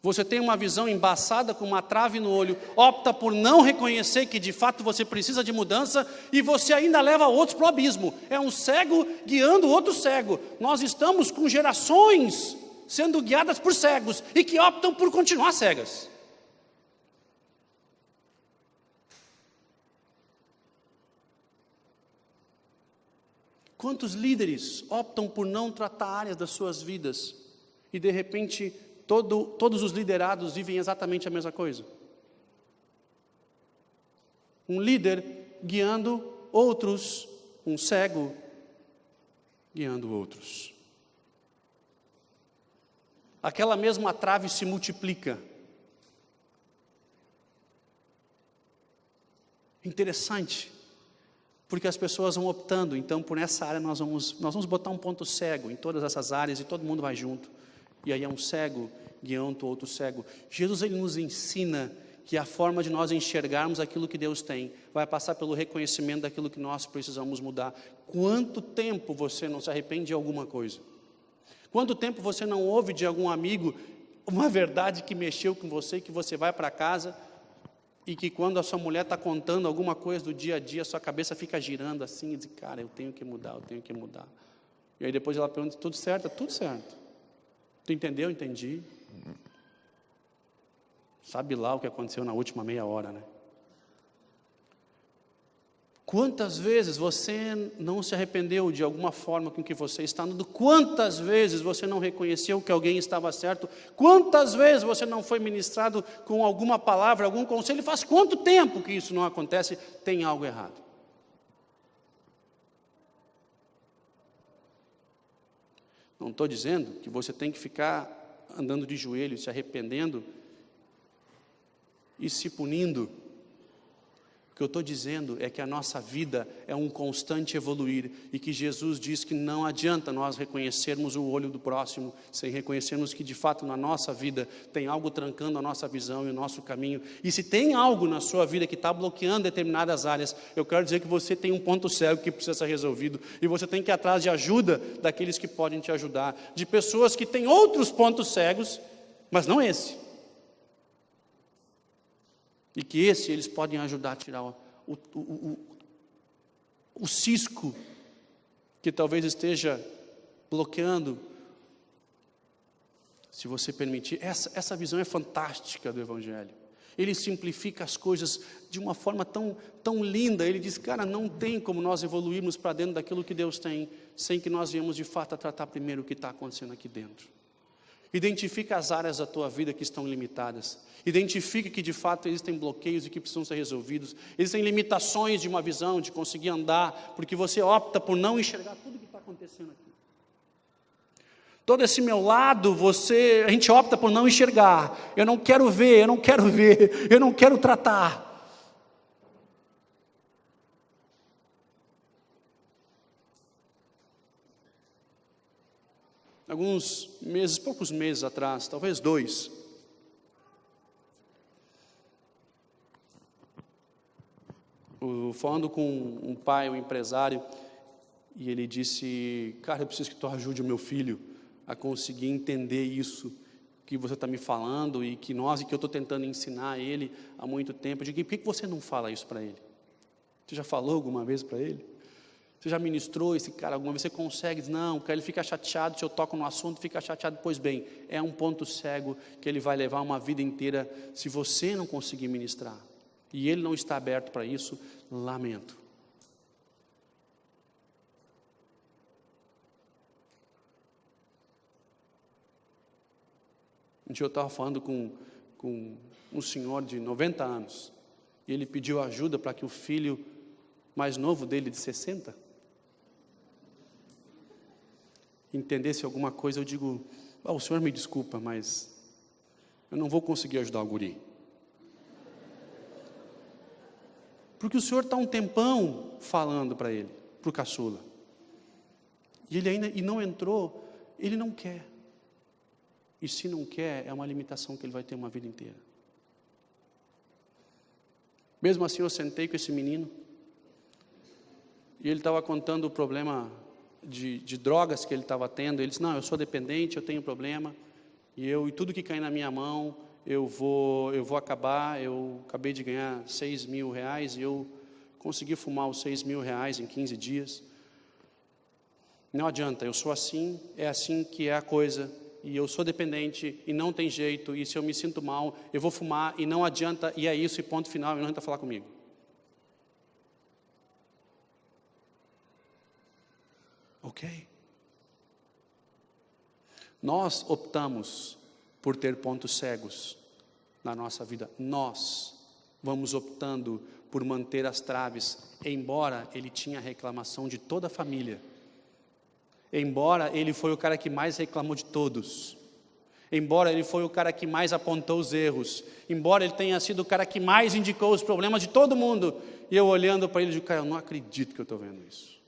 Você tem uma visão embaçada com uma trave no olho, opta por não reconhecer que de fato você precisa de mudança e você ainda leva outros para o abismo. É um cego guiando outro cego. Nós estamos com gerações sendo guiadas por cegos e que optam por continuar cegas. Quantos líderes optam por não tratar áreas das suas vidas e de repente todos os liderados vivem exatamente a mesma coisa? Um líder guiando outros, um cego guiando outros. Aquela mesma trave se multiplica. Interessante, porque as pessoas vão optando, então por essa área nós vamos botar um ponto cego em todas essas áreas e todo mundo vai junto. E aí é um cego guiando outro cego. Jesus, ele nos ensina que a forma de nós enxergarmos aquilo que Deus tem vai passar pelo reconhecimento daquilo que nós precisamos mudar. Quanto tempo você não se arrepende de alguma coisa? Quanto tempo você não ouve de algum amigo uma verdade que mexeu com você e que você vai para casa e que quando a sua mulher está contando alguma coisa do dia a dia, a sua cabeça fica girando assim e diz, cara, eu tenho que mudar, eu tenho que mudar. E aí depois ela pergunta, tudo certo? Tudo certo. Tu entendeu? Entendi. Sabe lá o que aconteceu na última meia hora, né? Quantas vezes você não se arrependeu de alguma forma com que você está andando? Quantas vezes você não reconheceu que alguém estava certo? Quantas vezes você não foi ministrado com alguma palavra, algum conselho? Faz quanto tempo que isso não acontece? Tem algo errado. Não estou dizendo que você tem que ficar andando de joelhos, se arrependendo e se punindo. O que eu estou dizendo é que a nossa vida é um constante evoluir e que Jesus diz que não adianta nós reconhecermos o olho do próximo sem reconhecermos que de fato na nossa vida tem algo trancando a nossa visão e o nosso caminho. E se tem algo na sua vida que está bloqueando determinadas áreas, eu quero dizer que você tem um ponto cego que precisa ser resolvido e você tem que ir atrás de ajuda daqueles que podem te ajudar, de pessoas que têm outros pontos cegos, mas não esse. E que eles podem ajudar a tirar o cisco que talvez esteja bloqueando, se você permitir. Essa visão é fantástica do Evangelho. Ele simplifica as coisas de uma forma tão linda. Ele diz, cara, não tem como nós evoluirmos para dentro daquilo que Deus tem, sem que nós venhamos de fato a tratar primeiro o que está acontecendo aqui dentro. Identifica as áreas da tua vida que estão limitadas. Identifique que de fato existem bloqueios e que precisam ser resolvidos. Existem limitações de uma visão, de conseguir andar, porque você opta por não enxergar tudo o que está acontecendo aqui. Todo esse meu lado, a gente opta por não enxergar. Eu não quero ver, eu não quero tratar. Alguns meses, poucos meses atrás, talvez 2, falando com um pai, um empresário, e ele disse, cara, eu preciso que tu ajude o meu filho a conseguir entender isso que você está me falando e que eu estou tentando ensinar a ele há muito tempo. Eu digo, por que você não fala isso para ele? Você já falou alguma vez para ele? Você já ministrou esse cara alguma vez? Você consegue? Não, cara, ele fica chateado, se eu toco no assunto, fica chateado. Pois bem, é um ponto cego que ele vai levar uma vida inteira se você não conseguir ministrar. E ele não está aberto para isso, lamento. Um dia eu estava falando com um senhor de 90 anos, e ele pediu ajuda para que o filho mais novo dele, de 60, entendesse alguma coisa. Eu digo, o senhor me desculpa, mas eu não vou conseguir ajudar o guri. Porque o senhor está um tempão falando para ele, para o caçula. E ele ainda não entrou, ele não quer. E se não quer, é uma limitação que ele vai ter uma vida inteira. Mesmo assim, eu sentei com esse menino, e ele estava contando o problema de drogas que ele estava tendo. Ele disse, não, eu sou dependente, eu tenho problema, e tudo que cair na minha mão, eu vou acabar. Eu acabei de ganhar 6 mil reais, e eu consegui fumar os 6 mil reais em 15 dias. Não adianta, eu sou assim, é assim que é a coisa, e eu sou dependente, e não tem jeito, e se eu me sinto mal, eu vou fumar, e não adianta, e é isso, e ponto final, e não adianta falar comigo. Ok? Nós optamos por ter pontos cegos na nossa vida. Nós vamos optando por manter as traves, embora ele tinha reclamação de toda a família, embora ele foi o cara que mais reclamou de todos, embora ele foi o cara que mais apontou os erros, embora ele tenha sido o cara que mais indicou os problemas de todo mundo, e eu olhando para ele, digo, cara, eu não acredito que eu estou vendo isso.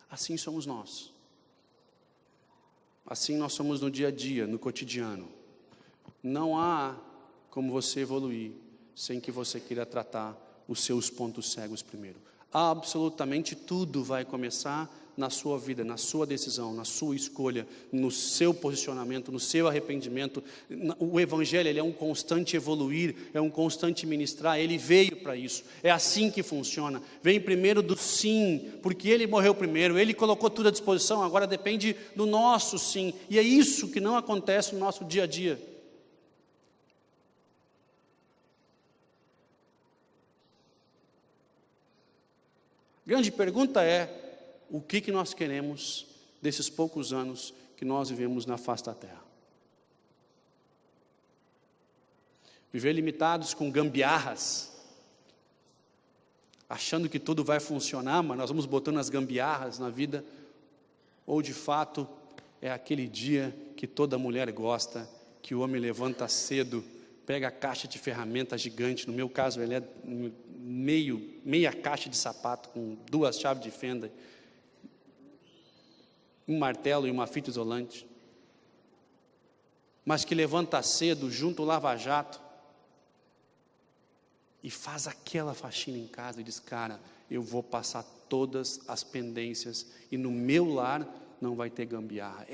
Assim somos nós. Assim nós somos no dia a dia, no cotidiano. Não há como você evoluir sem que você queira tratar os seus pontos cegos primeiro. Absolutamente tudo vai começar na sua vida, na sua decisão, na sua escolha, no seu posicionamento, no seu arrependimento. O Evangelho, ele é um constante evoluir, é um constante ministrar, ele veio para isso. É assim que funciona. Vem primeiro do sim, porque ele morreu primeiro, ele colocou tudo à disposição, agora depende do nosso sim. E é isso que não acontece no nosso dia a dia. Grande pergunta é, o que nós queremos desses poucos anos que nós vivemos na face da terra? Viver limitados com gambiarras, achando que tudo vai funcionar, mas nós vamos botando as gambiarras na vida, ou de fato é aquele dia que toda mulher gosta, que o homem levanta cedo, pega a caixa de ferramentas gigante, no meu caso ele é meia caixa de sapato com 2 chaves de fenda, um martelo e uma fita isolante, mas que levanta cedo, junto ao lava-jato, e faz aquela faxina em casa e diz, cara, eu vou passar todas as pendências, e no meu lar não vai ter gambiarra.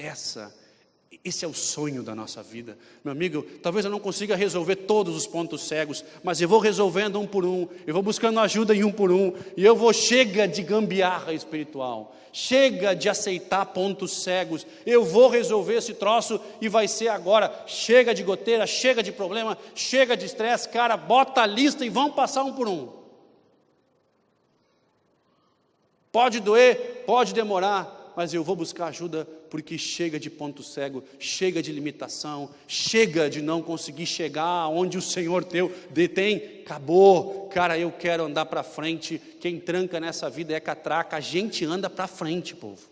Esse é o sonho da nossa vida. Meu amigo, talvez eu não consiga resolver todos os pontos cegos, mas eu vou resolvendo um por um, eu vou buscando ajuda em um por um, e eu vou, chega de gambiarra espiritual, chega de aceitar pontos cegos, eu vou resolver esse troço e vai ser agora, chega de goteira, chega de problema, chega de estresse, cara, bota a lista e vamos passar um por um. Pode doer, pode demorar, mas eu vou buscar ajuda, porque chega de ponto cego, chega de limitação, chega de não conseguir chegar onde o Senhor teu detém, acabou, cara, eu quero andar para frente, quem tranca nessa vida é catraca, a gente anda para frente, povo.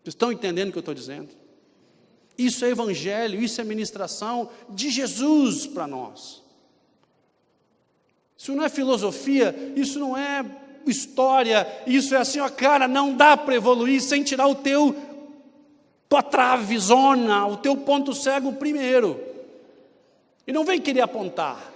Vocês estão entendendo o que eu estou dizendo? Isso é evangelho, isso é ministração de Jesus para nós. Isso não é filosofia, isso não é história, isso é assim, ó, cara, não dá para evoluir sem tirar tua travezona, o teu ponto cego primeiro, e não vem querer apontar.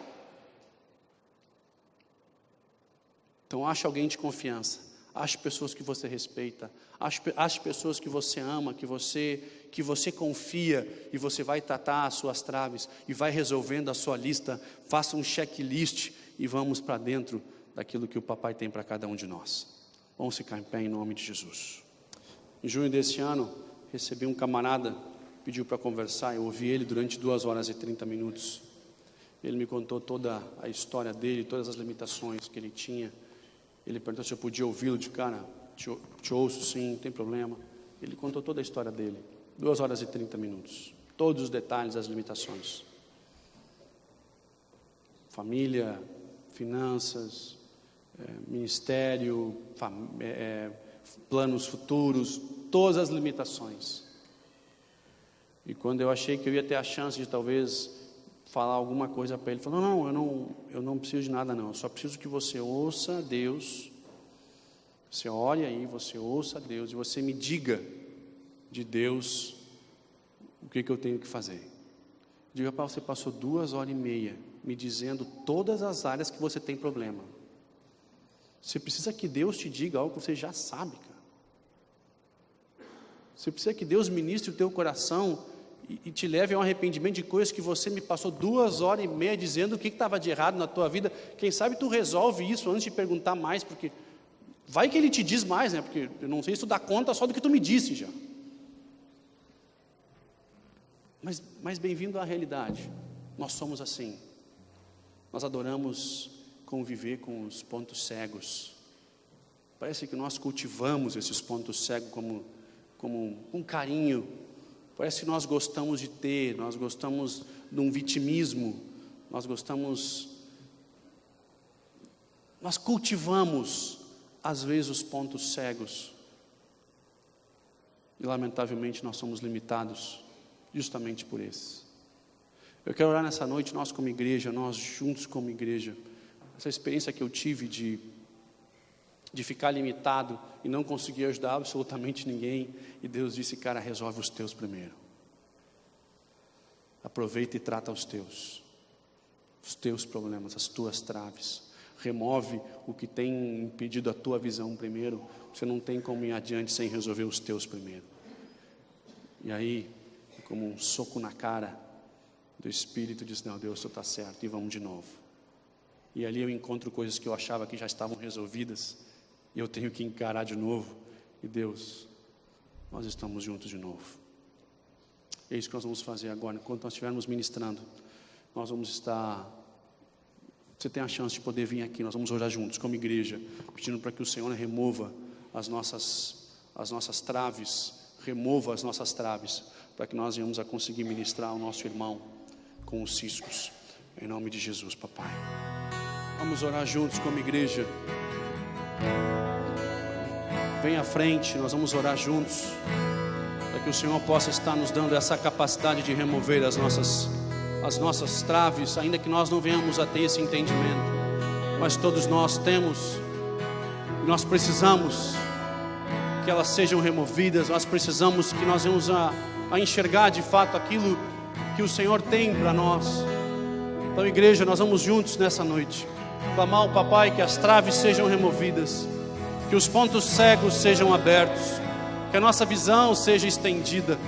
Então ache alguém de confiança, ache pessoas que você respeita, ache pessoas que você ama, que você confia, e você vai tratar as suas traves, e vai resolvendo a sua lista, faça um checklist, e vamos para dentro daquilo que o papai tem para cada um de nós. Vamos ficar em pé em nome de Jesus. Em junho desse ano, recebi um camarada, pediu para conversar, eu ouvi ele durante 2 horas e 30 minutos. Ele me contou toda a história dele, todas as limitações que ele tinha. Ele perguntou se eu podia ouvi-lo, de cara, te ouço sim, não tem problema. Ele contou toda a história dele, 2 horas e 30 minutos, todos os detalhes, as limitações. Família, finanças, ministério, planos futuros, todas as limitações. E quando eu achei que eu ia ter a chance de talvez falar alguma coisa para ele, ele falou, eu não preciso de nada não, eu só preciso que você ouça a Deus, você olhe aí, você ouça a Deus, e você me diga de Deus o que eu tenho que fazer. Diga para você passou 2 horas e meia me dizendo todas as áreas que você tem problema. Você precisa que Deus te diga algo que você já sabe, cara. Você precisa que Deus ministre o teu coração e te leve a um arrependimento de coisas que você me passou 2 horas e meia dizendo o que estava de errado na tua vida. Quem sabe tu resolve isso antes de perguntar mais, porque vai que ele te diz mais, né? Porque eu não sei se tu dá conta só do que tu me disse já. Mas bem-vindo à realidade. Nós somos assim. Nós adoramos conviver com os pontos cegos. Parece que nós cultivamos esses pontos cegos como como um carinho. Parece que nós gostamos de ter, nós gostamos de um vitimismo, nós cultivamos, às vezes, os pontos cegos. E, lamentavelmente, nós somos limitados justamente por esses. Eu quero orar nessa noite, nós como igreja, nós juntos como igreja. Essa experiência que eu tive de ficar limitado e não conseguir ajudar absolutamente ninguém. E Deus disse, cara, resolve os teus primeiro. Aproveita e trata os teus problemas, as tuas traves. Remove o que tem impedido a tua visão primeiro. Você não tem como ir adiante sem resolver os teus primeiro. E aí, como um soco na cara do Espírito, diz, não, Deus, tu está certo, e vamos de novo. E ali eu encontro coisas que eu achava que já estavam resolvidas, e eu tenho que encarar de novo. E Deus, nós estamos juntos de novo. É isso que nós vamos fazer agora. Enquanto nós estivermos ministrando, nós vamos estar... Você tem a chance de poder vir aqui. Nós vamos orar juntos como igreja, pedindo para que o Senhor remova as nossas traves, remova as nossas traves, para que nós venhamos a conseguir ministrar ao nosso irmão com os ciscos. Em nome de Jesus, papai. Vamos orar juntos como igreja. Vem à frente, nós vamos orar juntos, para que o Senhor possa estar nos dando essa capacidade de remover as nossas traves, ainda que nós não venhamos a ter esse entendimento, mas todos nós temos, e nós precisamos que elas sejam removidas. Nós precisamos que nós venhamos a enxergar de fato aquilo que o Senhor tem para nós. Então, igreja, nós vamos juntos nessa noite clamar ao papai que as traves sejam removidas, que os pontos cegos sejam abertos, que a nossa visão seja estendida.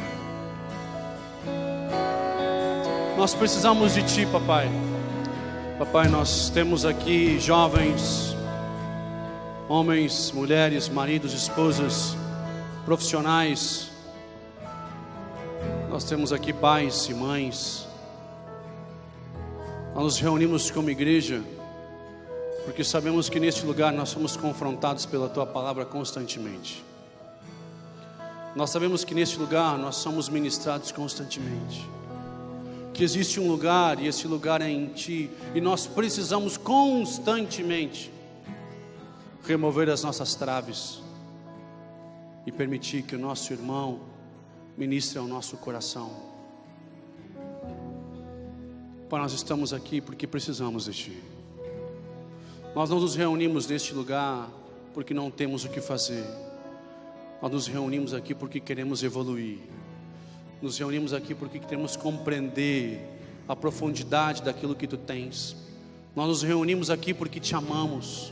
Nós precisamos de Ti, papai. Papai, nós temos aqui jovens, homens, mulheres, maridos, esposas, profissionais. Nós temos aqui pais e mães. Nós nos reunimos como igreja porque sabemos que neste lugar nós somos confrontados pela Tua palavra constantemente. Nós sabemos que neste lugar nós somos ministrados constantemente, que existe um lugar e esse lugar é em Ti, e nós precisamos constantemente remover as nossas traves e permitir que o nosso irmão ministre ao nosso coração. Pai, nós estamos aqui porque precisamos de Ti. Nós não nos reunimos neste lugar porque não temos o que fazer. Nós nos reunimos aqui porque queremos evoluir. Nos reunimos aqui porque queremos compreender a profundidade daquilo que Tu tens. Nós nos reunimos aqui porque Te amamos.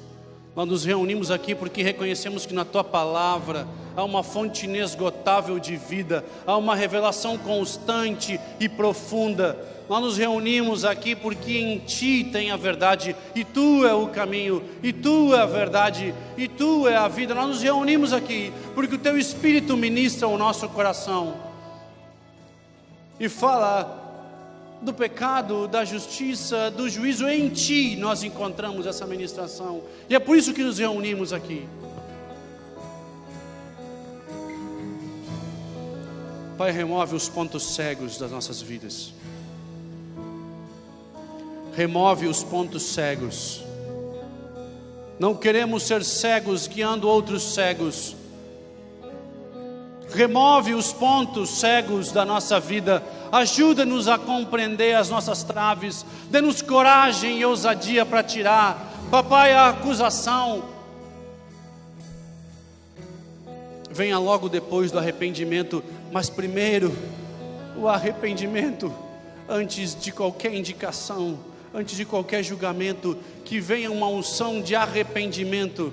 Nós nos reunimos aqui porque reconhecemos que na Tua palavra há uma fonte inesgotável de vida, há uma revelação constante e profunda. Nós nos reunimos aqui porque em Ti tem a verdade, e Tu é o caminho, e Tu é a verdade, e Tu é a vida. Nós nos reunimos aqui porque o Teu Espírito ministra o nosso coração e fala do pecado, da justiça, do juízo. Em Ti nós encontramos essa ministração, e é por isso que nos reunimos aqui. Pai, remove os pontos cegos das nossas vidas. Remove os pontos cegos. Não queremos ser cegos guiando outros cegos. Remove os pontos cegos da nossa vida. Ajuda-nos a compreender as nossas traves. Dê-nos coragem e ousadia para tirar, papai, a acusação. Venha logo depois do arrependimento, mas primeiro o arrependimento, antes de qualquer indicação, antes de qualquer julgamento, que venha uma unção de arrependimento.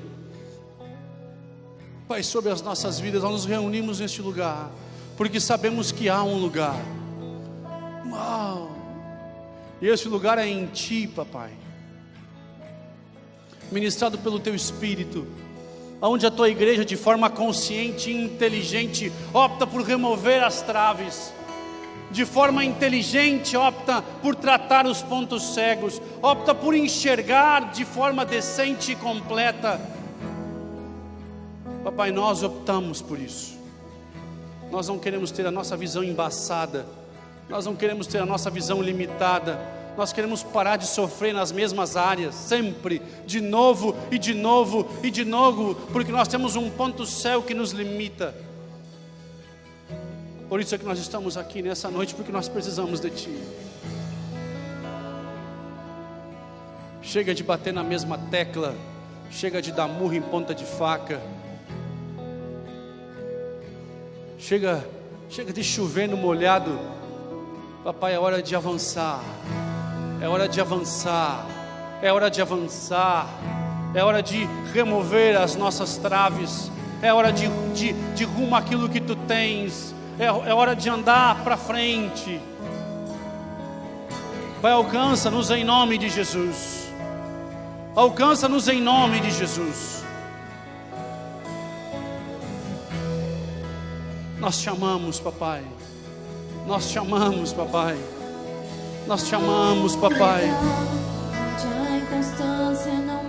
Pai, sobre as nossas vidas, nós nos reunimos neste lugar porque sabemos que há um lugar. Uau! E esse lugar é em Ti, papai, ministrado pelo Teu Espírito, onde a Tua igreja, de forma consciente e inteligente, opta por remover as traves, de forma inteligente opta por tratar os pontos cegos, opta por enxergar de forma decente e completa. Papai, nós optamos por isso. Nós não queremos ter a nossa visão embaçada. Nós não queremos ter a nossa visão limitada. Nós queremos parar de sofrer nas mesmas áreas, sempre, de novo e de novo e de novo, porque nós temos um ponto céu que nos limita. Por isso é que nós estamos aqui nessa noite, porque nós precisamos de Ti. Chega de bater na mesma tecla, chega de dar murro em ponta de faca, chega de chover no molhado. Papai, é hora de avançar, é hora de avançar, é hora de avançar, é hora de remover as nossas traves, é hora de rumo àquilo que Tu tens, é hora de andar para frente. Pai, alcança-nos em nome de Jesus, alcança-nos em nome de Jesus. Nós te amamos, papai. Nós te amamos, papai. Nós te amamos, papai. A inconstância não